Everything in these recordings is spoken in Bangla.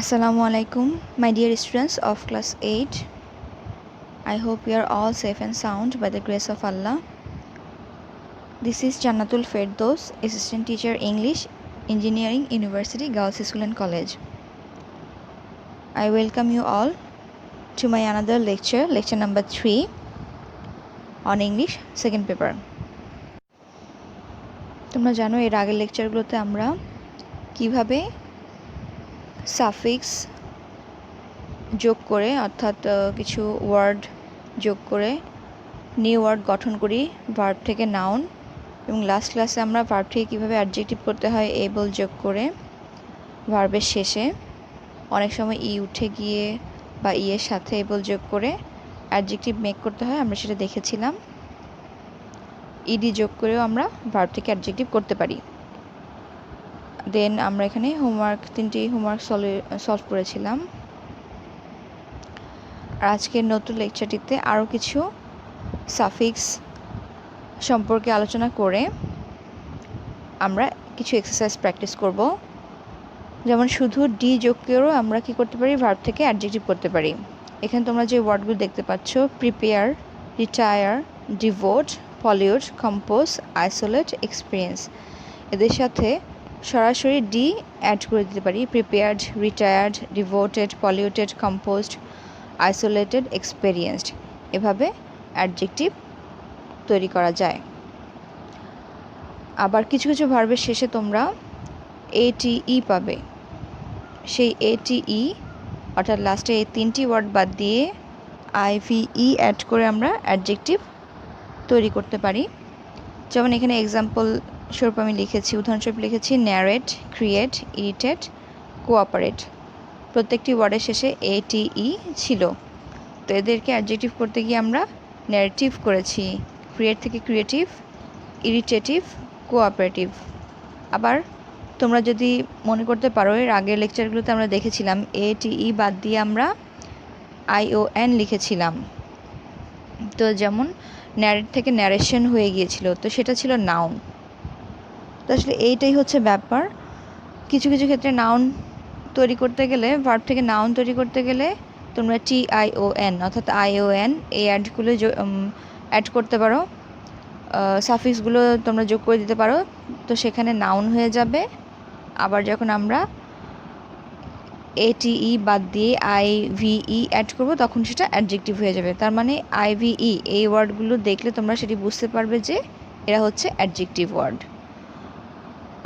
Assalamu alaikum, my dear students of class 8. I hope you are all safe and sound by the grace of Allah. This is Jannatul Firdaus, Assistant Teacher English, Engineering, University, Girls School and College. I welcome you all to my another lecture number 3 on English second paper. তোমরা জানো এর আগের লেকচারগুলোতে আমরা কিভাবে সাফিক্স যোগ করে অর্থাৎ কিছু ওয়ার্ড যোগ করে নিউ ওয়ার্ড গঠন করি ভার্ব থেকে নাউন, এবং লাস্ট ক্লাসে আমরা ভার্ব থেকে কীভাবে অ্যাডজেক্টিভ করতে হয় এবল যোগ করে ভার্বের শেষে অনেক সময় ই উঠে গিয়ে বা এর সাথে এবল যোগ করে অ্যাডজেক্টিভ মেক করতে হয়, আমরা সেটা দেখেছিলাম। ইডি যোগ করেও আমরা ভার্ব থেকে অ্যাডজেক্টিভ করতে পারি। দেন আমরা এখানে তিনটি হোমওয়ার্ক সলভ করেছিলাম। আর আজকের নতুন লেকচারটিতে আরও কিছু সাফিক্স সম্পর্কে আলোচনা করে আমরা কিছু এক্সারসাইজ প্র্যাকটিস করব। যেমন শুধু ডি যোগ করেও আমরা কি করতে পারি, ভার্ব থেকে অ্যাডজেক্টিভ করতে পারি। এখানে তোমরা যে ওয়ার্ডগুলো দেখতে পাচ্ছ, prepare, retire, devote, pollute, compose, isolate, experience, এদের সাথে সরাসরি ডি অ্যাড করে দিতে পারি। Prepared, retired, devoted, polluted, composed, isolated, experienced, এভাবে অ্যাডজেক্টিভ তৈরি করা যায়। আবার কিছু কিছু ভার্বের শেষে তোমরা এটিই পাবে। সেই এটিই অর্থাৎ লাস্টে এই তিনটি ওয়ার্ড বাদ দিয়ে আইভিই অ্যাড করে আমরা অ্যাডজেক্টিভ তৈরি করতে পারি। যেমন এখানে এক্সাম্পল স্বরূপ আমি লিখেছি, উদাহরণস্বরূপ লিখেছি ন্যারেট, ক্রিয়েট, ইরিটেট, কোঅপারেট। প্রত্যেকটি ওয়ার্ডের শেষে এটিই ছিল, তো এদেরকে অ্যাডজেক্টিভ করতে গিয়ে আমরা ন্যারেটিভ করেছি, ক্রিয়েট থেকে ক্রিয়েটিভ, ইরিটেটিভ, কোঅপারেটিভ। আবার তোমরা যদি মনে করতে পারো, এর আগের লেকচারগুলোতে আমরা দেখেছিলাম এটিই বাদ দিয়ে আমরা আইওএন লিখেছিলাম। তো যেমন ন্যারেট থেকে ন্যারেশন হয়ে গিয়েছিল, তো সেটা ছিল নাউন। তো আসলে এইটাই হচ্ছে ব্যাপার। কিছু কিছু ক্ষেত্রে নাউন তৈরি করতে গেলে, ভার্ব থেকে নাউন তৈরি করতে গেলে তোমরা টিআইওএন অর্থাৎ আইওএন এই অ্যাডগুলো অ্যাড করতে পারো, সাফিক্সগুলো তোমরা যোগ করে দিতে পারো, তো সেখানে নাউন হয়ে যাবে। আবার যখন আমরা এটিই বাদ দিয়ে আইভিই অ্যাড করব, তখন সেটা অ্যাডজেক্টিভ হয়ে যাবে। তার মানে আইভিই এই ওয়ার্ডগুলো দেখলে তোমরা সেটি বুঝতে পারবে যে এরা হচ্ছে অ্যাডজেক্টিভ ওয়ার্ড।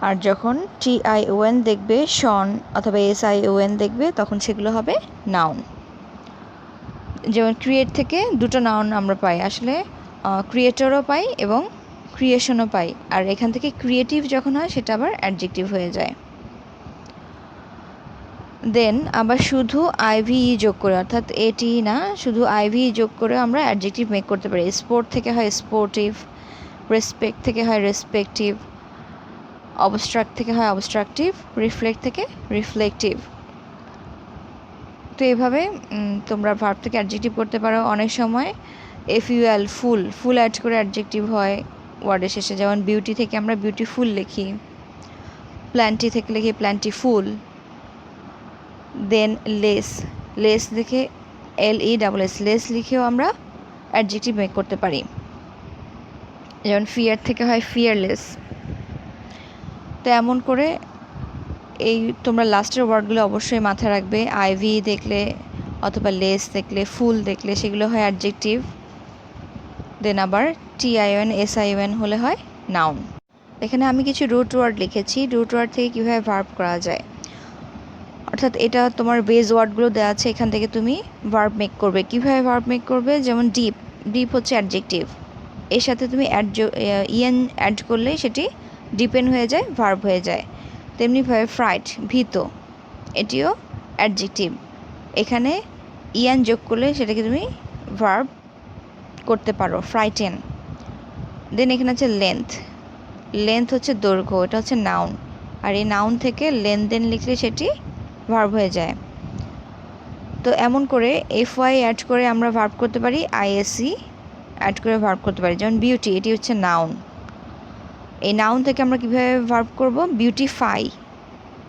আর যখন টিআইওএন দেখবে, শন অথবা এসআইওএন দেখবে, তখন সেগুলো হবে নাউন। যেমন ক্রিয়েট থেকে দুটো নাউন আমরা পাই, আসলে ক্রিয়েটরও পাই এবং ক্রিয়েশনও পাই। আর এখান থেকে ক্রিয়েটিভ যখন হয় সেটা আবার অ্যাডজেক্টিভ হয়ে যায়। দেন আবার শুধু আইভিই যোগ করে, অর্থাৎ এটি না, শুধু আইভিই যোগ করে আমরা অ্যাডজেক্টিভ মেক করতে পারি। স্পোর্ট থেকে হয় স্পোর্টিভ, রেসপেক্ট থেকে হয় রেসপেক্টিভ, অবস্ট্রাক্ট থেকে হয় অবস্ট্রাকটিভ, রিফ্লেক্ট থেকে রিফ্লেকটিভ। তো এইভাবে তোমরা ভার্ব থেকে অ্যাডজেক্টিভ করতে পারো। অনেক সময় এফইউএল, ফুল অ্যাড করে অ্যাডজেক্টিভ হয় ওয়ার্ডের শেষে। যেমন বিউটি থেকে আমরা বিউটিফুল লিখি, প্ল্যান্টি থেকে লিখি প্ল্যান্টিফুল। দেন লেস দেখে LESS, লেস লিখেও আমরা অ্যাডজেক্টিভ মেক করতে পারি। যেমন ফিয়ার থেকে হয় ফিয়ারলেস। তো এমন করে এই তোমরা লাস্টের ওয়ার্ডগুলো অবশ্যই মাথায় রাখবে। আইভি দেখলে অথবা লেস দেখলে, ফুল দেখলে সেগুলো হয় অ্যাডজেক্টিভ। দেন আবার টিআইওএন, এসআইওএন হলে হয় নাউন। এখানে আমি কিছু রুট ওয়ার্ড লিখেছি, রুট ওয়ার্ড থেকে কীভাবে ভার্ব করা যায়। অর্থাৎ এটা তোমার বেজ ওয়ার্ডগুলো দেওয়া আছে, এখান থেকে তুমি ভার্ব মেক করবে। কীভাবে ভার্ব মেক করবে, যেমন ডিপ হচ্ছে অ্যাডজেক্টিভ, এর সাথে তুমি ইএন অ্যাড করলেই সেটি ডিপেন্ড হয়ে যায়, ভার্ব হয়ে যায়। তেমনিভাবে ফ্রাইট, ভীত, এটিও অ্যাডজেক্টিভ, এখানে ইয়ান যোগ করলে সেটাকে তুমি ভার্ব করতে পারো, ফ্রাইটেন। দেন এখানে আছে লেন্থ হচ্ছে দৈর্ঘ্য, এটা হচ্ছে নাউন। আর এই নাউন থেকে লেনদেন লিখলে সেটি ভার্ব হয়ে যায়। তো এমন করে FY অ্যাড করে আমরা ভার্ব করতে পারি, ISE অ্যাড করে ভার্ব করতে পারি। যেমন বিউটি, এটি হচ্ছে নাউন। এই নাউন থেকে আমরা কীভাবে ভার্ব করব, বিউটিফাই,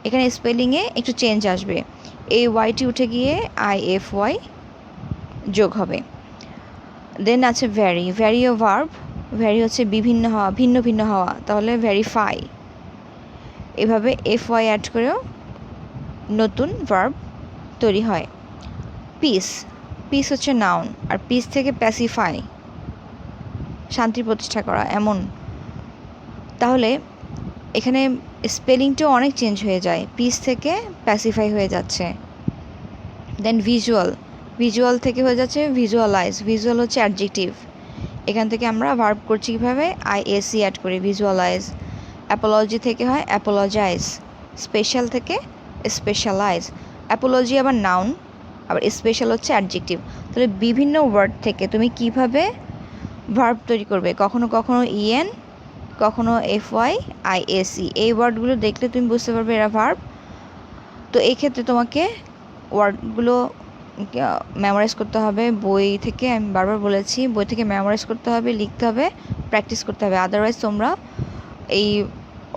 এখানে স্পেলিংয়ে একটু চেঞ্জ আসবে, এই ওয়াইটি উঠে গিয়ে IFY যোগ হবে। দেন আছে ভ্যারি, ভ্যারিও ভার্ব, ভ্যারি হচ্ছে বিভিন্ন হওয়া, ভিন্ন ভিন্ন হওয়া, তাহলে ভ্যারিফাই। এভাবে FY অ্যাড করেও নতুন ভার্ব তৈরি হয়। পিস, পিস হচ্ছে নাউন, আর পিস থেকে প্যাসিফাই, শান্তি প্রতিষ্ঠা করা এমন। তাহলে এখানে স্পেলিংটাও অনেক চেঞ্জ হয়ে যায়, পিস থেকে প্যাসিফাই হয়ে যাচ্ছে। দেন ভিজুয়াল, ভিজুয়াল থেকে হয়ে যাচ্ছে ভিজুয়ালাইজ, ভিজুয়াল হচ্ছে অ্যাডজেক্টিভ, এখান থেকে আমরা ভার্ব করছি কীভাবে, IAC অ্যাড করি, ভিজুয়ালাইজ। অ্যাপোলজি থেকে হয় অ্যাপোলজাইজ, স্পেশাল থেকে স্পেশালাইজ। অ্যাপোলজি আবার নাউন, আবার স্পেশাল হচ্ছে অ্যাডজেক্টিভ। তাহলে বিভিন্ন ওয়ার্ড থেকে তুমি কিভাবে ভার্ব তৈরি করবে, কখনো কখনো EN, কখনো FY IAC, এই ওয়ার্ডগুলো দেখলে তুমি বুঝতে পারবে এরা ভার্ব। তো এই ক্ষেত্রে তোমাকে ওয়ার্ডগুলো মেমোরাইজ করতে হবে বই থেকে, আমি বারবার বলেছি বই থেকে মেমোরাইজ করতে হবে, লিখতে হবে, প্র্যাকটিস করতে হবে, আদারওয়াইজ তোমরা এই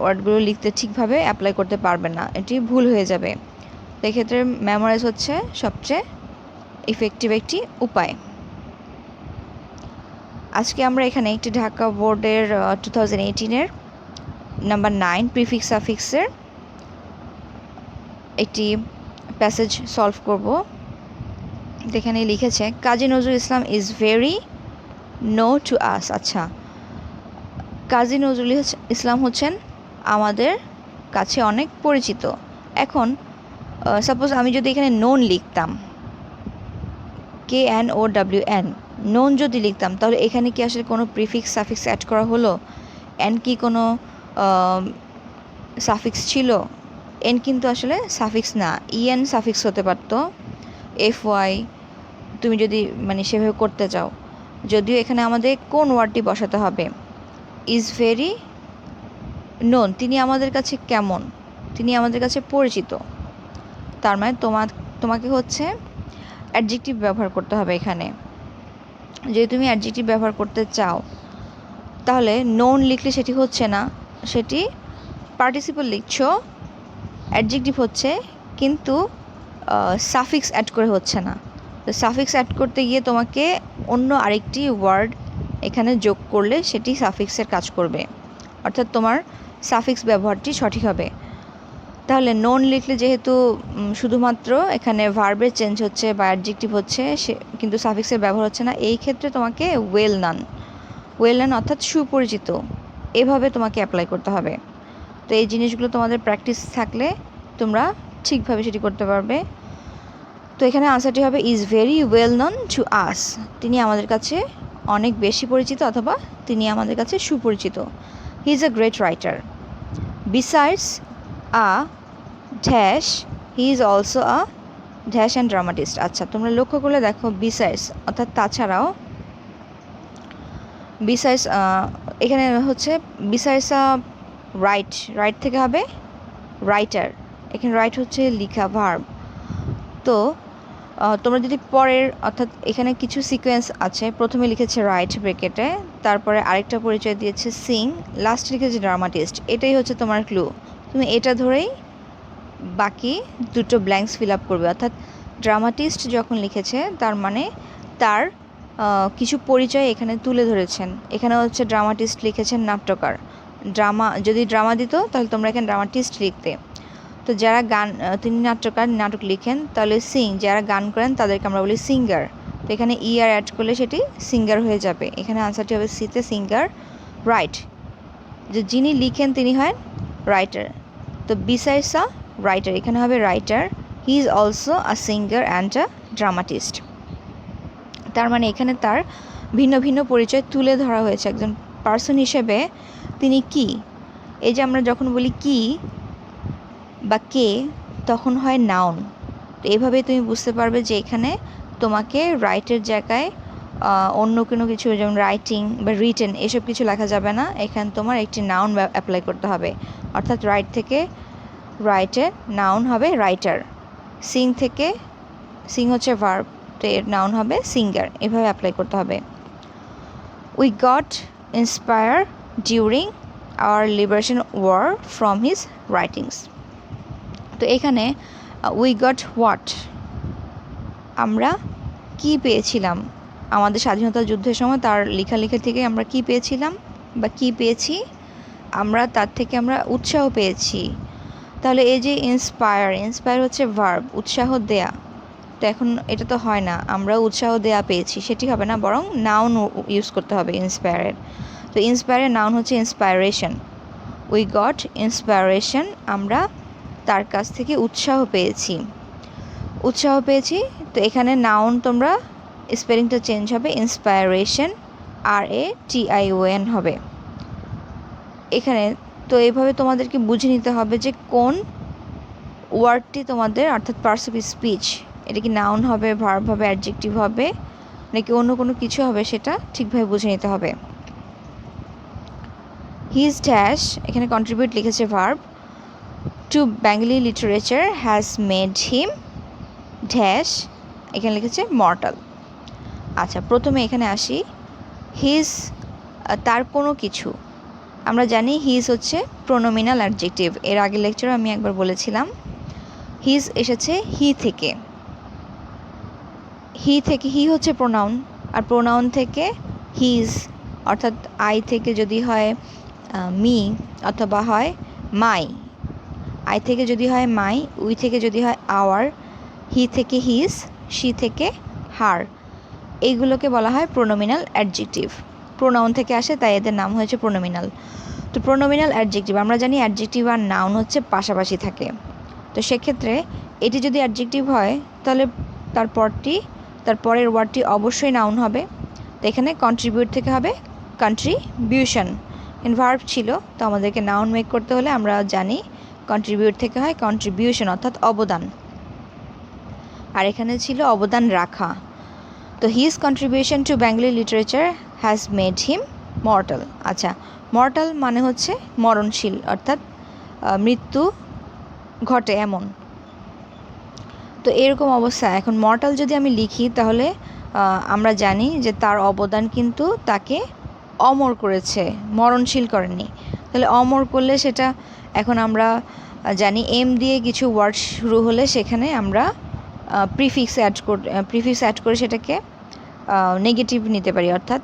ওয়ার্ডগুলো লিখতে ঠিকভাবে অ্যাপ্লাই করতে পারবে না, এটি ভুল হয়ে যাবে। তো এক্ষেত্রে মেমোরাইজ হচ্ছে সবচেয়ে ইফেক্টিভ একটি উপায়। আজকে আমরা এখানে একটি ঢাকা বোর্ডের 2018-এর নাম্বার 9 প্রিফিক্স সাফিক্সের একটি প্যাসেজ সলভ করব। এখানে লিখেছে Kazi Nazrul Islam is very known to us. আচ্ছা, কাজী নজরুল ইসলাম হচ্ছেন আমাদের কাছে অনেক পরিচিত। এখন সাপোজ আমি যদি এখানে নোন লিখতাম, KNOWN, নোন যদি লিখতাম, তাহলে এখানে কি আসলে কোনো প্রিফিক্স সাফিক্স অ্যাড করা হলো? এন কি কোনো সাফিক্স ছিল? এন কিন্তু আসলে সাফিক্স না, EN সাফিক্স হতে পারতো, FY তুমি যদি মানে সেভাবে করতে চাও। যদিও এখানে আমাদের কোন ওয়ার্ডটি বসাতে হবে, ইজ ভেরি নোন, তিনি আমাদের কাছে কেমন, তিনি আমাদের কাছে পরিচিত। তার মানে তোমাকে হচ্ছে অ্যাডজেক্টিভ ব্যবহার করতে হবে এখানে। যদি তুমি অ্যাডজেক্টিভ ব্যবহার করতে চাও তাহলে নোন লিখলে সেটি হচ্ছে না, সেটি পার্টিসিপল লিখছো, অ্যাডজেক্টিভ হচ্ছে, কিন্তু সাফিক্স অ্যাড করে হচ্ছে না। তো সাফিক্স অ্যাড করতে গিয়ে তোমাকে অন্য আরেকটি ওয়ার্ড এখানে যোগ করলে সেটি সাফিক্সের কাজ করবে, অর্থাৎ তোমার সাফিক্স ব্যবহারটি সঠিক হবে। তাহলে নোন লিখলে যেহেতু শুধুমাত্র এখানে ভার্বের চেঞ্জ হচ্ছে বা অ্যাডজেক্টিভ হচ্ছে, সে কিন্তু সাফিক্সের ব্যবহার হচ্ছে না, এই ক্ষেত্রে তোমাকে ওয়েল নান, ওয়েল নান অর্থাৎ সুপরিচিত, এভাবে তোমাকে অ্যাপ্লাই করতে হবে। তো এই জিনিসগুলো তোমাদের প্র্যাকটিস থাকলে তোমরা ঠিকভাবে সেটি করতে পারবে। তো এখানে আনসারটি হবে is very well known to us, তিনি আমাদের কাছে অনেক বেশি পরিচিত অথবা তিনি আমাদের কাছে সুপরিচিত। He is a great writer. Besides a dash he is also a dash and dramatist. আচ্ছা, তোমরা লক্ষ্য করলে দেখো বিসাইডস অর্থাৎ তাছাড়াও, বিসাইডস এখানে হচ্ছে বিসাইডস রাইট, রাইট থেকে হবে রাইটার, এখানে রাইট হচ্ছে লিখা ভার্ব। তো তোমরা যদি পরের, অর্থাৎ এখানে কিছু সিকোয়েন্স আছে, প্রথমে লিখেছে রাইট ব্রেকেটে, তারপরে আরেকটা পরিচয় দিয়েছে সিং, লাস্টে লিখেছে ড্রামাটিস্ট, এটাই হচ্ছে তোমার ক্লু। তুমি এটা ধরেই বাকি দুটো ব্ল্যাঙ্কস ফিল আপ করবে। অর্থাৎ ড্রামাটিস্ট যখন লিখেছে তার মানে তার কিছু পরিচয় এখানে তুলে ধরেছেন। এখানে হচ্ছে ড্রামাটিস্ট লিখেছেন নাট্যকার, ড্রামা যদি ড্রামা দিত তাহলে তোমরা এখানে ড্রামাটিস্ট লিখতে। তো যারা গান, তিনি নাট্যকার, নাটক লিখেন, তাহলে সিং, যারা গান করেন তাদেরকে আমরা বলি সিঙ্গার। তো এখানে ER অ্যাড করলে সেটি সিঙ্গার হয়ে যাবে। এখানে আনসারটি হবে সিতে সিঙ্গার। রাইট, যে যিনি লিখেন তিনি হয় রাইটার। তো বিসাইডস আ রাইটার, এখানে হবে writer. He is also a singer and a dramatist. তার মানে এখানে তার ভিন্ন ভিন্ন পরিচয় তুলে ধরা হয়েছে একজন পার্সন হিসেবে। তিনি কি, এই যে আমরা যখন বলি কি বা কে, তখন হয় নাউন। তো এইভাবে তুমি বুঝতে পারবে যে এখানে তোমাকে রাইটের জায়গায় অন্য কোনো কিছু, যেমন রাইটিং বা রিটেন, এসব কিছু লেখা যাবে না, এখানে তোমার একটি নাউন অ্যাপ্লাই করতে হবে। অর্থাৎ রাইট থেকে রাইটের নাউন হবে রাইটার, সিং থেকে, সিং হচ্ছে ভার্ব, তো এর নাউন হবে সিঙ্গার, এভাবে অ্যাপ্লাই করতে হবে। We got inspire during our liberation war from his writings. তো এখানে উই গট হোয়াট, আমরা কি পেয়েছিলাম, আমাদের স্বাধীনতা যুদ্ধের সময় তার লেখালেখি থেকে আমরা কি পেয়েছিলাম বা কি পেয়েছি, আমরা তার থেকে আমরা উৎসাহ পেয়েছি। তাহলে এই যে ইন্সপায়ার হচ্ছে ভার্ব, উৎসাহ দেয়া। তো এখন এটা তো হয় না আমরা উৎসাহ দেয়া পেয়েছি, সেটি হবে না, বরং নাউন ইউজ করতে হবে ইন্সপায়ারের। তো ইন্সপায়ারের নাউন হচ্ছে ইন্সপায়ারেশন। উই গট ইন্সপায়ারেশন, আমরা তার কাছ থেকে উৎসাহ পেয়েছি। তো এখানে নাউন তোমরা স্পেলিংটা চেঞ্জ হবে, ইন্সপায়ারেশন RATION হবে এখানে। তো এইভাবে তোমাদেরকে বুঝে নিতে হবে যে কোন ওয়ার্ডটি তোমাদের, অর্থাৎ পার্টস অফ স্পিচ, এটা কি নাউন হবে, ভার্ব হবে, অ্যাডজেক্টিভ হবে, নাকি অন্য কোনো কিছু হবে, সেটা ঠিকভাবে বুঝে নিতে হবে। হিজ ড্যাশ, এখানে কন্ট্রিবিউট লিখেছে verb, to Bengali literature has made him dash, এখানে লিখেছে মর্টাল। আচ্ছা, প্রথমে এখানে আসি, হিজ তার কোনো কিছু। আমরা জানি হিজ হচ্ছে প্রোনোমিনাল অ্যাডজেক্টিভ, এর আগের লেকচারে আমি একবার বলেছিলাম। হিজ এসেছে হি থেকে, হি হচ্ছে প্রোনাউন, আর প্রোনাউন থেকে হিজ, অর্থাৎ আই থেকে যদি হয় মি অথবা হয় মাই, আই থেকে যদি হয় মাই, উই থেকে যদি হয় আওয়ার, হি থেকে হিজ, শি থেকে হার, এইগুলোকে বলা হয় প্রোনোমিনাল অ্যাডজেক্টিভ। প্রোনাউন থেকে আসে তাই এদের নাম হয়েছে প্রোনোমিনাল। তো প্রোনোমিনাল অ্যাডজেক্টিভ, আমরা জানি অ্যাডজেক্টিভ আর নাউন হচ্ছে পাশাপাশি থাকে। তো সেক্ষেত্রে এটি যদি অ্যাডজেক্টিভ হয় তাহলে তার পরের ওয়ার্ডটি অবশ্যই নাউন হবে। তো এখানে কন্ট্রিবিউট থেকে হবে কন্ট্রিবিউশন, ভার্ব ছিল, তো আমাদেরকে নাউন মেক করতে হলে আমরা জানি কন্ট্রিবিউট থেকে হয় কন্ট্রিবিউশন, অর্থাৎ অবদান, আর এখানে ছিল অবদান রাখা। তো his contribution to Bengali literature has made him mortal. আচ্ছা, মর্টাল মানে হচ্ছে মরণশীল, অর্থাৎ মৃত্যু ঘটে এমন। তো এরকম অবস্থা, এখন মর্টাল যদি আমি লিখি তাহলে আমরা জানি যে তার অবদান কিন্তু তাকে অমর করেছে, মরণশীল করেনি। তাহলে অমর করলে সেটা, এখন আমরা জানি এম দিয়ে কিছু ওয়ার্ড শুরু হলে সেখানে আমরা প্রিফিক্স অ্যাড করে সেটাকে নেগেটিভ নিতে পারি, অর্থাৎ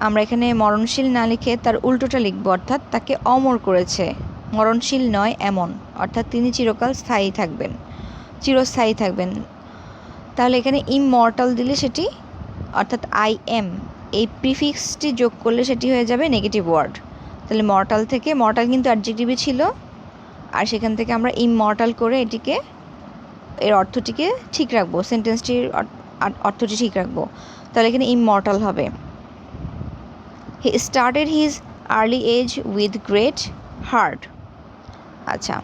আমরা এখানে মরণশীল না লিখে তার উল্টোটা লিখব, অর্থাৎ তাকে অমর করেছে, মরণশীল নয় এমন, অর্থাৎ তিনি চিরস্থায়ী থাকবেন। তাহলে এখানে ইমমর্টাল দিলে সেটি, অর্থাৎ IM, এই প্রিফিক্সটি যোগ করলে সেটি হয়ে যাবে নেগেটিভ ওয়ার্ড। তাহলে মর্টাল থেকে, মর্টাল কিন্তু অ্যাডজেক্টিভই ছিল, আর সেখান থেকে আমরা ইমমর্টাল করে এটিকে, এর অর্থটিকে ঠিক রাখবো, সেন্টেন্সটির অর্থটি ঠিক রাখবো। তাহলে এখানে ইমমর্টাল হবে। He started his early age with great heart. আচ্ছা,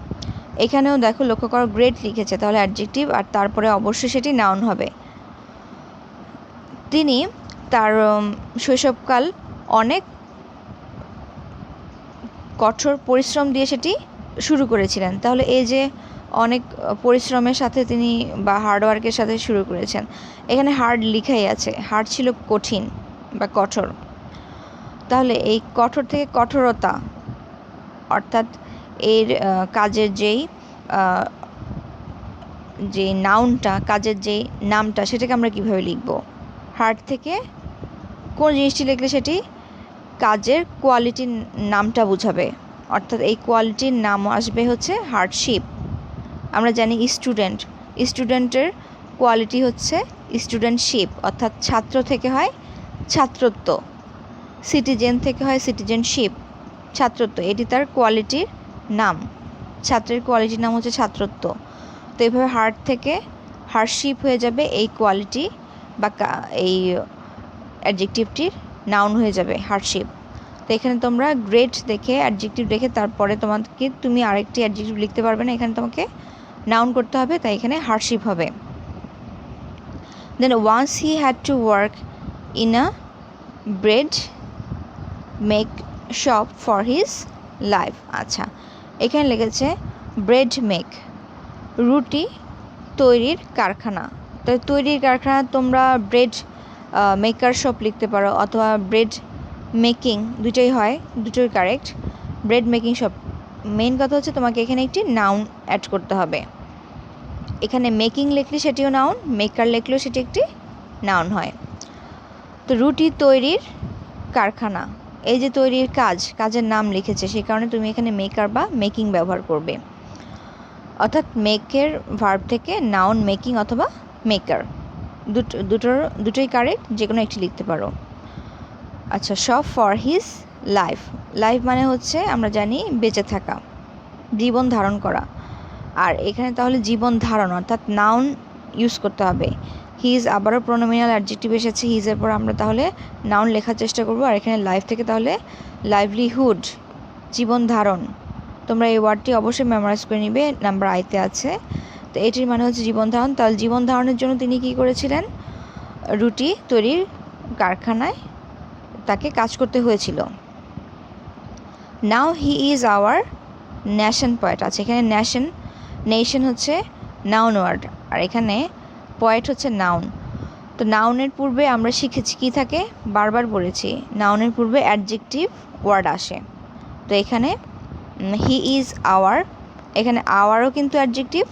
এখানেও দেখো, লক্ষ্য করো গ্রেট লিখেছে, তাহলে অ্যাডজেক্টিভ, আর তারপরে অবশ্যই সেটি নাউন হবে। তিনি তার শৈশবকাল অনেক কঠোর পরিশ্রম দিয়ে সেটি শুরু করেছিলেন। তাহলে এই যে অনেক পরিশ্রমের সাথে তিনি, বা হার্ডওয়ার্কের সাথে শুরু করেছেন, এখানে হার্ড লিখাই আছে, হার্ড ছিল কঠিন বা কঠোর। তাহলে এই কঠোর থেকে কঠোরতা, অর্থাৎ এর কাজের যে নাউনটা, কাজের যে নামটা, সেটাকে আমরা কিভাবে লিখব? হার্ড থেকে কোন জিনিসটি লিখলে সেটি কাজের কোয়ালিটির নামটা বোঝাবে, অর্থাৎ এই কোয়ালিটির নাম আসবে হচ্ছে হার্ডশিপ। আমরা জানি স্টুডেন্টের কোয়ালিটি হচ্ছে স্টুডেন্টশিপ, অর্থাৎ ছাত্র থেকে হয় ছাত্রত্ব, সিটিজেন থেকে হয় সিটিজেনশিপ, ছাত্রত্ব, এটি তার কোয়ালিটির নাম, ছাত্রের কোয়ালিটির নাম হচ্ছে ছাত্রত্ব। তো এইভাবে হার্ড থেকে হার্ডশিপ হয়ে যাবে এই কোয়ালিটি, বা এই অ্যাডজেক্টিভটির নাউন হয়ে যাবে হার্ডশিপ। তো এখানে তোমরা গ্রেট দেখে, অ্যাডজেক্টিভ দেখে, তারপরে তুমি আরেকটি অ্যাডজেক্টিভ লিখতে পারবে না, এখানে তোমাকে নাউন করতে হবে, তাই এখানে হার্ডশিপ হবে। Then once he had to work in a bread make shop for his life. আচ্ছা, এখানে লেগেছে ব্রেড মেক, রুটি তৈরির কারখানা। তো তৈরির কারখানা তোমরা ব্রেড মেকার শপ লিখতে পারো, অথবা ব্রেড মেকিং, দুটোই হয়, দুটোই correct. Bread making shop, main কথা হচ্ছে তোমাকে এখানে একটি নাউন অ্যাড করতে হবে। এখানে মেকিং লিখলে সেটিও নাউন, মেকার লিখলেও সেটি একটি নাউন হয়। তো রুটি তৈরির কারখানা, এই যে তৈরির কাজের নাম লিখেছে, সেই কারণে তুমি এখানে মেকার বা মেকিং ব্যবহার করবে। অর্থাৎ মেকের ভার্ব থেকে নাউন মেকিং অথবা মেকার, দুটোই কারেক্ট, যে কোনো একটি লিখতে পারো। আচ্ছা, shop for his life, life মানে হচ্ছে আমরা জানি বেঁচে থাকা, জীবন ধারণ করা। আর এখানে তাহলে জীবন ধারণ অর্থাৎ নাউন ইউজ করতে হবে। হিজ আবারও প্রোনোমিনাল অ্যাডজেক্টিভ এসেছে, হিজের পর আমরা তাহলে নাউন লেখার চেষ্টা করব। আর এখানে লাইফ থেকে তাহলে লাইভলিহুড, জীবন ধারণ। তোমরা এই ওয়ার্ডটি অবশ্যই মেমোরাইজ করে নিবে, নাম্বার আইতে আছে। তো এটির মানে হচ্ছে জীবন ধারণ। তাহলে জীবন ধারণের জন্য তিনি কি করেছিলেন? রুটি তৈরির কারখানায় তাকে কাজ করতে হয়েছিল। Now he is our nation poet. আচ্ছা, এখানে নেশন হচ্ছে নাউন ওয়ার্ড, আর এখানে পয়েট হচ্ছে নাউন। তো নাউনের পূর্বে আমরা শিখেছি কি থাকে, বারবার বলেছি, নাউনের পূর্বে অ্যাডজেক্টিভ ওয়ার্ড আসে। তো এখানে হি ইজ আওয়ার, এখানে আওয়ারও কিন্তু অ্যাডজেক্টিভ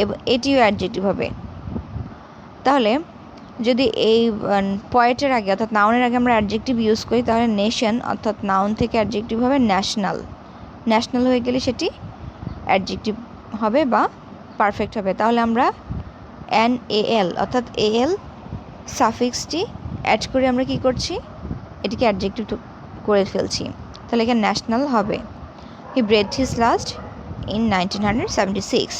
এবং এটিও অ্যাডজেক্টিভ হবে। তাহলে যদি এই পয়েটের আগে অর্থাৎ নাউনের আগে আমরা অ্যাডজেক্টিভ ইউজ করি, তাহলে নেশন অর্থাৎ নাউন থেকে অ্যাডজেক্টিভ হবে ন্যাশনাল হয়ে গেলে সেটি অ্যাডজেক্টিভ হবে বা পারফেক্ট হবে। তাহলে আমরা NAL অর্থাৎ AL সাফিক্সটি অ্যাড করে আমরা কি করছি, এটিকে অ্যাডজেক্টিভ করে ফেলছি। তাহলে এখানে ন্যাশনাল হবে। He breathed his last in 1976।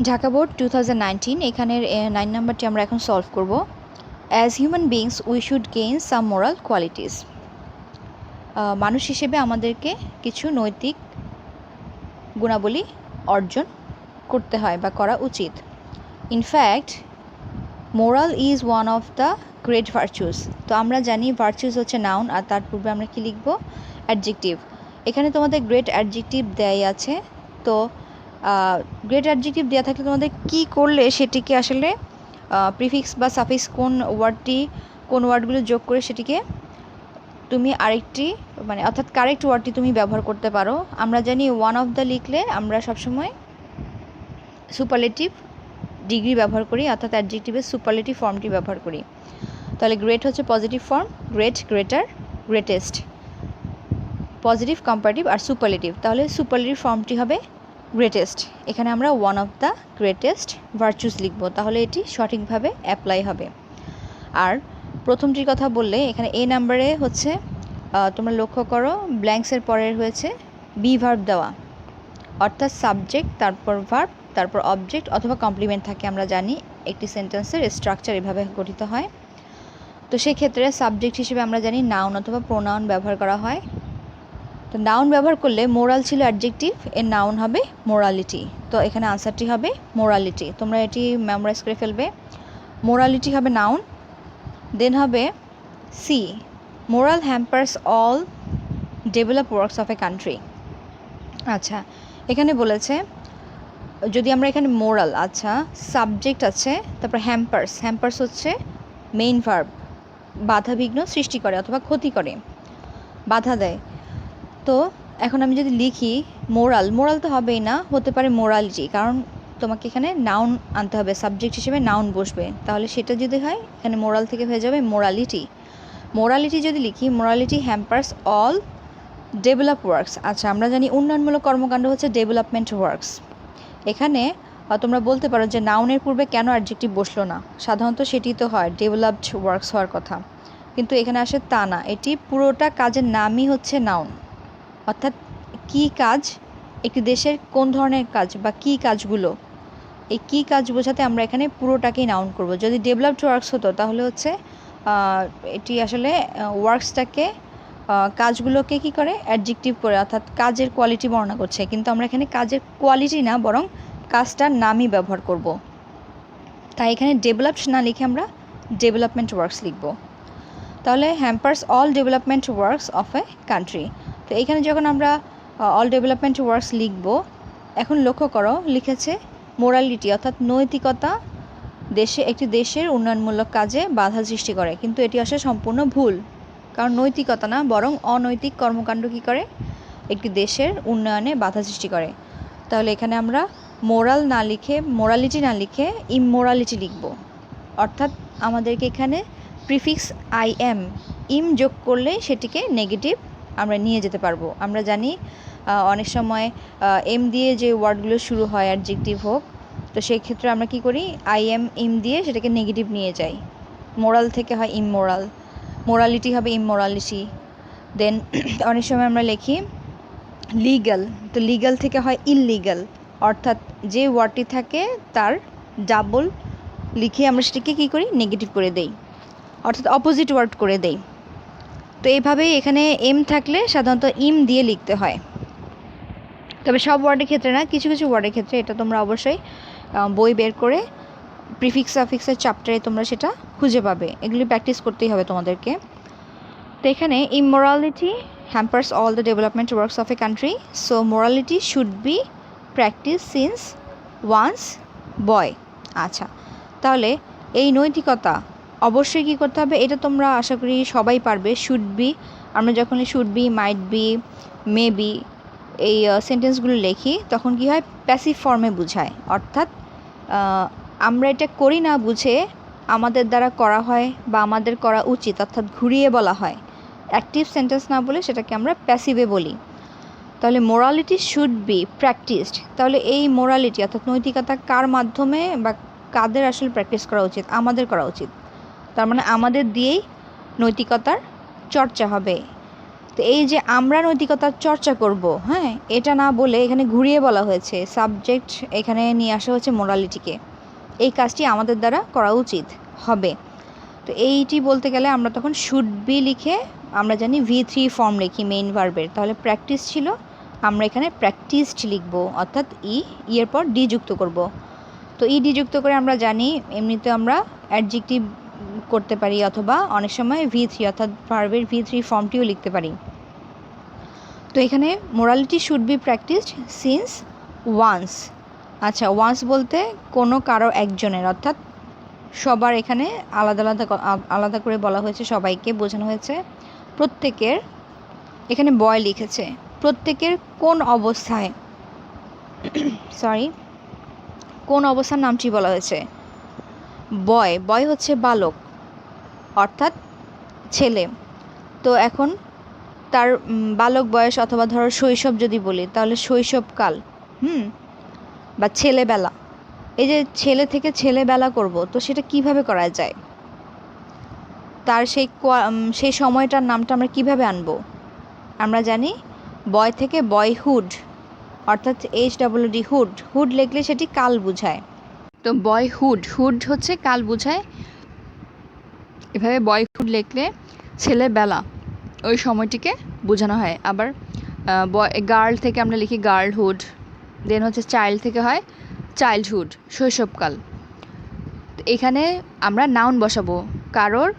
Dhaka board 2019, এখানের 9 নাম্বারটি আমরা এখন সলভ করব। As human beings we should gain some moral qualities. মানুষ হিসেবে আমাদেরকে কিছু নৈতিক গুণাবলী অর্জন করতে হয় বা করা উচিত। In fact moral is one of the great virtues. তো আমরা জানি ভার্চুস হচ্ছে নাউন, আর তার পূর্বে আমরা কি লিখব, অ্যাডজেক্টিভ। এখানে তোমাদের গ্রেট অ্যাডজেক্টিভ দেয়াই আছে। তো গ্রেট অ্যাডজেক্টিভ দেওয়া থাকলে তোমাদের কি করলে সেটিকে আসলে প্রিফিক্স বা সাফিক্স কোন ওয়ার্ডগুলো যোগ করে সেটিকে তুমি আরেকটি মানে অর্থাৎ কারেক্ট ওয়ার্ডটি তুমি ব্যবহার করতে পারো। আমরা জানি ওয়ান অফ দ্য লিখলে আমরা সবসময় সুপারলেটিভ ডিগ্রি ব্যবহার করি, অর্থাৎ অ্যাডজেক্টিভের সুপারলেটিভ ফর্মটি ব্যবহার করি। তাহলে গ্রেট হচ্ছে positive form, great, greater, greatest, positive, comparative আর সুপারলেটিভ। তাহলে সুপারলেটিভ ফর্মটি হবে গ্রেটেস্ট। এখানে আমরা one of the greatest virtues লিখব, তাহলে এটি সঠিকভাবে অ্যাপ্লাই হবে। আর প্রথমটির কথা বললে এখানে এ নাম্বারে হচ্ছে তোমরা লক্ষ্য করো ব্ল্যাঙ্কসের পরের হয়েছে বি ভার্ব দেওয়া, অর্থাৎ সাবজেক্ট তারপর ভার্ব তারপর অবজেক্ট অথবা কমপ্লিমেন্ট থাকে। আমরা জানি একটি সেন্টেন্সের স্ট্রাকচার এভাবে গঠিত হয়। তো সেক্ষেত্রে সাবজেক্ট হিসেবে আমরা জানি নাউন অথবা প্রোনাউন ব্যবহার করা হয়। তো নাউন ব্যবহার করলে মোরাল ছিল অ্যাডজেক্টিভ, এর নাউন হবে মোরালিটি। তো এখানে আনসারটি হবে মোরালিটি। তোমরা এটি মেমোরাইজ করে ফেলবে। মোরালিটি হবে নাউন। দেন হবে C, moral hampers all develop works of a country. আচ্ছা, এখানে বলেছে যদি আমরা এখানে মোরাল, আচ্ছা সাবজেক্ট আছে, তারপর হ্যাম্পার্স হচ্ছে মেইন ভার্ব, বাধাবিঘ্ন সৃষ্টি করে অথবা ক্ষতি করে, বাধা দেয়। তো এখন আমি যদি লিখি মোরাল তো হবেই না, হতে পারে মোরালিটি, কারণ তোমাকে এখানে নাউন আনতে হবে, সাবজেক্ট হিসেবে নাউন বসবে। তাহলে সেটা যদি হয় এখানে মোরাল থেকে হয়ে যাবে মোরালিটি যদি লিখি morality hampers all develop works. আচ্ছা, আমরা জানি উন্নয়নমূলক কর্মকাণ্ড হচ্ছে ডেভেলপমেন্ট ওয়ার্কস। এখানে তোমরা বলতে পারো যে নাউনের পূর্বে কেন অ্যাডজেক্টিভ বসলো না, সাধারণত সেটি তো হয় ডেভেলপড ওয়ার্কস হওয়ার কথা, কিন্তু এখানে আসে তা না, এটি পুরোটা কাজের নামই হচ্ছে নাউন। অর্থাৎ কি কাজ, একটি দেশের কোন ধরনের কাজ বা কি কাজগুলো, এই কি কাজ বোঝাতে আমরা এখানে পুরোটাকেই নাউন করব। যদি ডেভেলপড ওয়ার্কস হতো তাহলে হচ্ছে এটি আসলে ওয়ার্কসটাকে কাজগুলোকে কি করে অ্যাডজেক্টিভ করে, অর্থাৎ কাজের কোয়ালিটি বর্ণনা করছে, কিন্তু আমরা এখানে কাজের কোয়ালিটি না বরং কাজটার নামই ব্যবহার করব। তাই এখানে ডেভেলপড না লিখে আমরা ডেভেলপমেন্ট ওয়ার্কস লিখব। তাহলে hampers all development works of a country. তো এখানে যখন আমরা অল ডেভেলপমেন্ট ওয়ার্কস লিখব, এখন লক্ষ্য করো লিখেছে মোরালিটি অর্থাৎ নৈতিকতা একটি দেশের উন্নয়নমূলক কাজে বাধা সৃষ্টি করে, কিন্তু এটি আসলে সম্পূর্ণ ভুল। কারণ নৈতিকতা না বরং অনৈতিক কর্মকাণ্ড কী করে, একটি দেশের উন্নয়নে বাধা সৃষ্টি করে। তাহলে এখানে আমরা মোরালিটি না লিখে ইমোরালিটি লিখব। অর্থাৎ আমাদেরকে এখানে প্রিফিক্স ইম যোগ করলে সেটিকে নেগেটিভ আমরা নিয়ে যেতে পারবো। আমরা জানি অনেক সময় এম দিয়ে যে ওয়ার্ডগুলো শুরু হয় অ্যাডজেক্টিভ হোক, তো সেই ক্ষেত্রে আমরা কি করি ইম দিয়ে সেটাকে নেগেটিভ নিয়ে যাই। মোরাল থেকে হয় ইমোরাল, মোরালিটি হবে ইমোরালিটি। দেন অনেক সময় আমরা লিখি লিগ্যাল, তো লিগ্যাল থেকে হয় ইললিগ্যাল, অর্থাৎ যে ওয়ার্ডটি থাকে তার ডাবল লিখে আমরা সেটাকে কী করি নেগেটিভ করে দেই, অর্থাৎ অপোজিট ওয়ার্ড করে দেই। তো এইভাবেই এখানে এম থাকলে সাধারণত ইম দিয়ে লিখতে হয়। তবে সব ওয়ার্ডের ক্ষেত্রে না, কিছু কিছু ওয়ার্ডের ক্ষেত্রে এটা তোমরা অবশ্যই বই বের করে প্রিফিক্স সাফিক্সের চ্যাপ্টারে তোমরা সেটা খুঁজে পাবে। এগুলি প্র্যাকটিস করতেই হবে তোমাদেরকে। তো এখানে immorality hampers all the development works of a country, so morality should be practice since one's boy. আচ্ছা, তাহলে এই নৈতিকতা অবশ্যই কী করতে হবে, এটা তোমরা আশা করি সবাই পারবে। শুড বি, আমরা যখন should be, might be, may be এই সেন্টেন্সগুলো লিখি তখন কি হয় প্যাসিভ ফর্মে বোঝায়, অর্থাৎ আমরা এটা করি না বুঝে আমাদের দ্বারা করা হয় বা আমাদের করা উচিত, অর্থাৎ ঘুরিয়ে বলা হয়। অ্যাক্টিভ সেন্টেন্স না বলে সেটাকে আমরা প্যাসিভে বলি। তাহলে মোরালিটি শুড বি প্র্যাকটিসড, তাহলে এই মোরালিটি অর্থাৎ নৈতিকতা কার মাধ্যমে বা কাদের আসলে প্র্যাকটিস করা উচিত, আমাদের করা উচিত। তার মানে আমাদের দিয়েই নৈতিকতার চর্চা হবে। তো এই যে আমরা নৈতিকতার চর্চা করব, হ্যাঁ, এটা না বলে এখানে ঘুরিয়ে বলা হয়েছে, সাবজেক্ট এখানে নিয়ে আসা হচ্ছে মোরালিটিকে। এই কাজটি আমাদের দ্বারা করা উচিত হবে। তো এইটি বলতে গেলে আমরা তখন শুড বি লিখে আমরা জানি V3 ফর্ম লিখি মেইন ভার্বের, তাহলে প্র্যাকটিস ছিল, আমরা এখানে প্র্যাকটিসড লিখব, অর্থাৎ এর পর ডি যুক্ত করব। তো ডি যুক্ত করে আমরা জানি এমনিতে আমরা অ্যাডজেক্টিভ করতে পারি, অথবা অনেক সময় V3 অর্থাৎ ভার্বের V3 ফর্মটিও লিখতে পারি। তো এখানে morality should be practised since once. আচ্ছা, ওয়ান্স বলতে কোনো কারো একজনের, অর্থাৎ সবার এখানে আলাদা আলাদা করে বলা হয়েছে, সবাইকে বোঝানো হয়েছে। প্রত্যেকের, এখানে বয় লিখেছে, প্রত্যেকের কোন অবস্থায় কোন অবস্থার নামটি বলা হয়েছে। বয় হচ্ছে বালক, অর্থাৎ ছেলে। তো এখন তার বালক বয়স অথবা ধরো শৈশব যদি বলি তাহলে শৈশবকাল, বা ছেলেবেলা। এই যে ছেলে থেকে ছেলেবেলা করব, তো সেটা কিভাবে করা যায়, তার সেই সময়টার নামটা আমরা কিভাবে আনবো। আমরা জানি বয় থেকে বয়হুড, অর্থাৎ HWD হুড লিখলে সেটি কাল বোঝায়। তো বয়হুড হচ্ছে কাল বোঝায়, এভাবে বয়হুড লিখলে ছেলেবেলা ওই সময়টিকে বোঝানো হয়। আবার গার্ল থেকে আমরা লিখি গার্লহুড, দেন হচ্ছে চাইল্ড থেকে হয় চাইল্ডহুড, শৈশবকাল। এখানে আমরা নাউন বসাবো, কারোর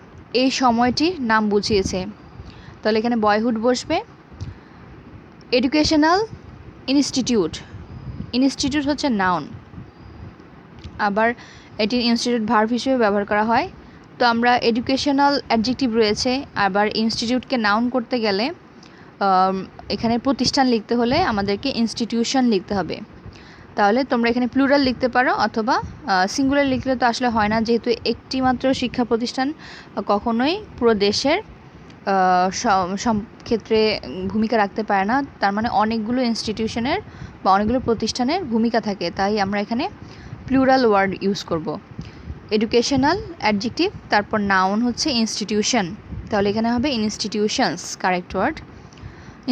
এই সময়টির নাম বুঝিয়েছে, তাহলে এখানে বয়হুড বসবে। এডুকেশনাল ইনস্টিটিউট হচ্ছে নাউন, আবার এটি ইনস্টিটিউট ভার্ব হিসেবে ব্যবহার করা হয়। তো আমরা এডুকেশনাল অ্যাডজেক্টিভ রয়েছে, আবার ইনস্টিটিউটকে নাউন করতে গেলে এখানে প্রতিষ্ঠান লিখতে হলে আমাদেরকে ইনস্টিটিউশন লিখতে হবে। তাহলে তোমরা এখানে প্লুরাল লিখতে পারো, অথবা সিঙ্গুলার লিখলে তো আসলে হয় না, যেহেতু একটি মাত্র শিক্ষা প্রতিষ্ঠান কখনোই পুরো দেশের সব ক্ষেত্রে ভূমিকা রাখতে পারে না। তার মানে অনেকগুলো ইনস্টিটিউশনের বা অনেকগুলো প্রতিষ্ঠানের ভূমিকা থাকে, তাই আমরা এখানে প্লুরাল ওয়ার্ড ইউজ করব। এডুকেশনাল অ্যাডজেক্টিভ, তারপর নাউন হচ্ছে ইনস্টিটিউশন, তাহলে এখানে হবে institutions, correct word.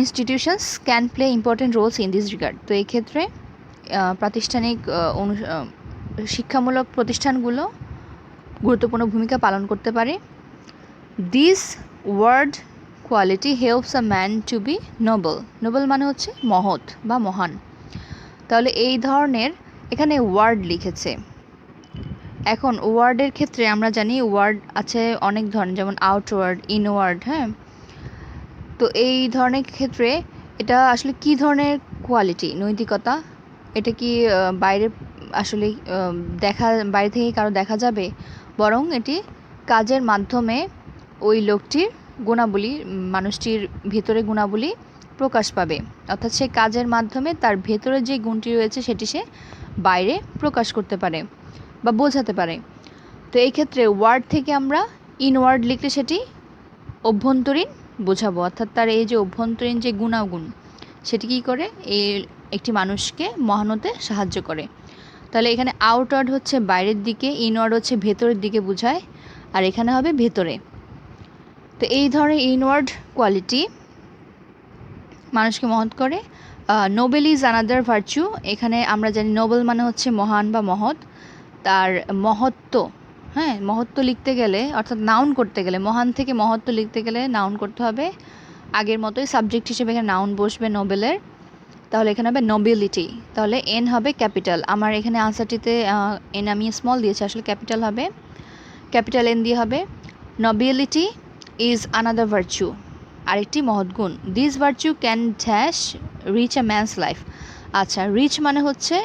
Institutions can play important roles in this regard, তো এই ক্ষেত্রে প্রাতিষ্ঠানিক শিক্ষামূলক প্রতিষ্ঠানগুলো গুরুত্বপূর্ণ ভূমিকা পালন করতে পারে। This word quality helps a man to be noble মানে হচ্ছে মহৎ বা মহান। তাহলে এই ধরনের এখানে ওয়ার্ড লিখেছে। এখন ওয়ার্ডের ক্ষেত্রে আমরা জানি ওয়ার্ড আছে অনেক ধরনের, যেমন আউটওয়ার্ড, ইনওয়ার্ড, হ্যাঁ। তো এই ধরনের ক্ষেত্রে এটা আসলে কি ধরনের কোয়ালিটি, নৈতিকতা, এটা কি বাইরে আসলে বাইরে থেকে কারো দেখা যাবে, বরং এটি কাজের মাধ্যমে ওই লোকটির গুণাবলী, মানুষটির ভিতরে গুণাবলী প্রকাশ পাবে, অর্থাৎ সে কাজের মাধ্যমে তার ভেতরে যে গুণটি রয়েছে সেটি সে বাইরে প্রকাশ করতে পারে বা বোঝাতে পারে। তো এই ক্ষেত্রে ওয়ার্ড থেকে আমরা ইনওয়ার্ড লিখলে সেটি অভ্যন্তরীণ বোঝাবো, অর্থাৎ তার এই যে অভ্যন্তরীণ যে গুণাগুণ সেটি কী করে, এই একটি মানুষকে মহান হতে সাহায্য করে। তাহলে এখানে আউটওয়ার্ড হচ্ছে বাইরের দিকে, ইনওয়ার্ড হচ্ছে ভেতরের দিকে বোঝায়, আর এখানে হবে ভেতরে। তো এই ধরনের ইনওয়ার্ড কোয়ালিটি মানুষকে মহৎ করে। নোবেল ইজ আনাদার ভার্চু, এখানে আমরা জানি নোবেল মানে হচ্ছে মহান বা মহৎ, তার মহত্ব, হ্যাঁ মহত্ব লিখতে গেলে অর্থাৎ নাউন করতে গেলে, মহান থেকে মহত্ব লিখতে গেলে নাউন করতে হবে, আগের মতোই সাবজেক্ট হিসেবে এখানে নাউন বসবে নোবেলের, তাহলে এখানে হবে নোবিলিটি, তাহলে এন হবে ক্যাপিটাল। আমার এখানে আনসারটিতে এন আমি স্মল দিয়েছি, আসলে ক্যাপিটাল হবে, ক্যাপিটাল এন দিয়ে হবে। নোবিলিটি ইজ আনাদার ভার্চু, আরেকটি মহৎ গুণ। This virtue can dash rich a man's life. আচ্ছা, রিচ মানে হচ্ছে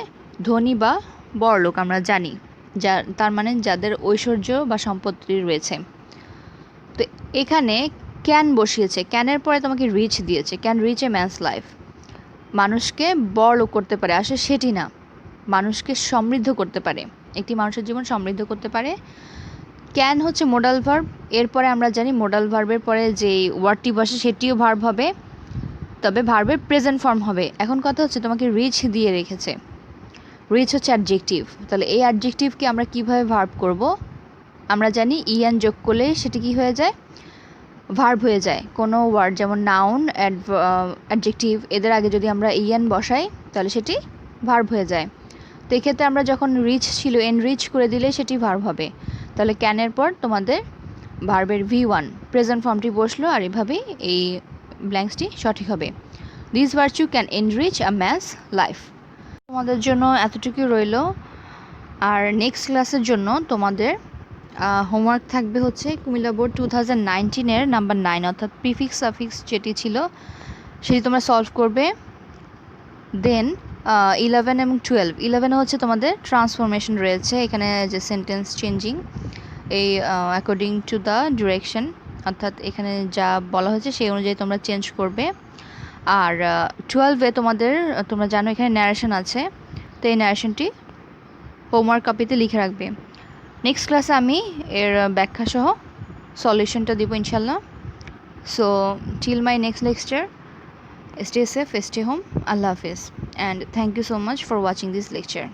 ধনী বা বড়লোক, আমরা জানি, যা তার মানে যাদের ঐশ্বর্য বা সম্পত্তি রয়েছে। তো এখানে ক্যান বসিয়েছে, ক্যানের পরে তোমাকে রিচ দিয়েছে, can reach a man's life, মানুষকে বড়লোক করতে পারে, আসলে সেটি না, মানুষকে সমৃদ্ধ করতে পারে, একটি মানুষের জীবন সমৃদ্ধ করতে পারে। ক্যান হচ্ছে মোডাল ভার্ব, এরপরে আমরা জানি মোডাল ভার্বের পরে যে ওয়ার্ডটি বসে সেটিও ভার্ব হবে, তবে ভার্বের প্রেজেন্ট ফর্ম হবে। এখন কথা হচ্ছে তোমাকে রিচ দিয়ে রেখেছে, রিচ হচ্ছে অ্যাডজেক্টিভ, তাহলে এই অ্যাডজেক্টিভকে আমরা কিভাবে ভার্ব করব, আমরা জানি ইএন যোগ করলে সেটি কি হয়ে যায়, ভার্ব হয়ে যায়। কোনো ওয়ার্ড যেমন নাউন, অ্যাডজেক্টিভ, এদের আগে যদি আমরা ইএন বসাই তাহলে সেটি ভার্ব হয়ে যায়। তো এক্ষেত্রে আমরা যখন রিচ ছিল এনরিচ করে দিলে সেটি ভার্ব হবে, তাহলে ক্যানের পর তোমাদের ভার্বের V1 প্রেজেন্ট ফর্মটি বসলো, আর এভাবেই এই ব্ল্যাঙ্কসটি সঠিক হবে। This virtue can enrich a man's life. তোমাদের জন্য এতটুকু রইল, আর নেক্সট ক্লাসের জন্য তোমাদের হোমওয়ার্ক থাকবে হচ্ছে কুমিল্লা বোর্ড 2019-এর নাম্বার 9, অর্থাৎ প্রিফিক্স সাফিক্স যেটি ছিল সেটি তোমরা সলভ করবে। দেন 11 এবং 12, 11 হচ্ছে তোমাদের ট্রান্সফরমেশন রয়েছে, এখানে যে সেন্টেন্স চেঞ্জিং এই অ্যাকর্ডিং টু দ্য ডিরেকশন, অর্থাৎ এখানে যা বলা হয়েছে সেই অনুযায়ী তোমরা চেঞ্জ করবে। আর 12-এ তোমরা জানো এখানে ন্যারেশন আছে, তো এই ন্যারেশনটি হোমওয়ার্ক কপিতে লিখে রাখবে। নেক্সট ক্লাসে আমি এর ব্যাখ্যা সহ সলিউশনটা দিব ইনশাল্লাহ। So till my next lecture, stay safe, stay home, Allah Hafiz, and thank you so much for watching this lecture.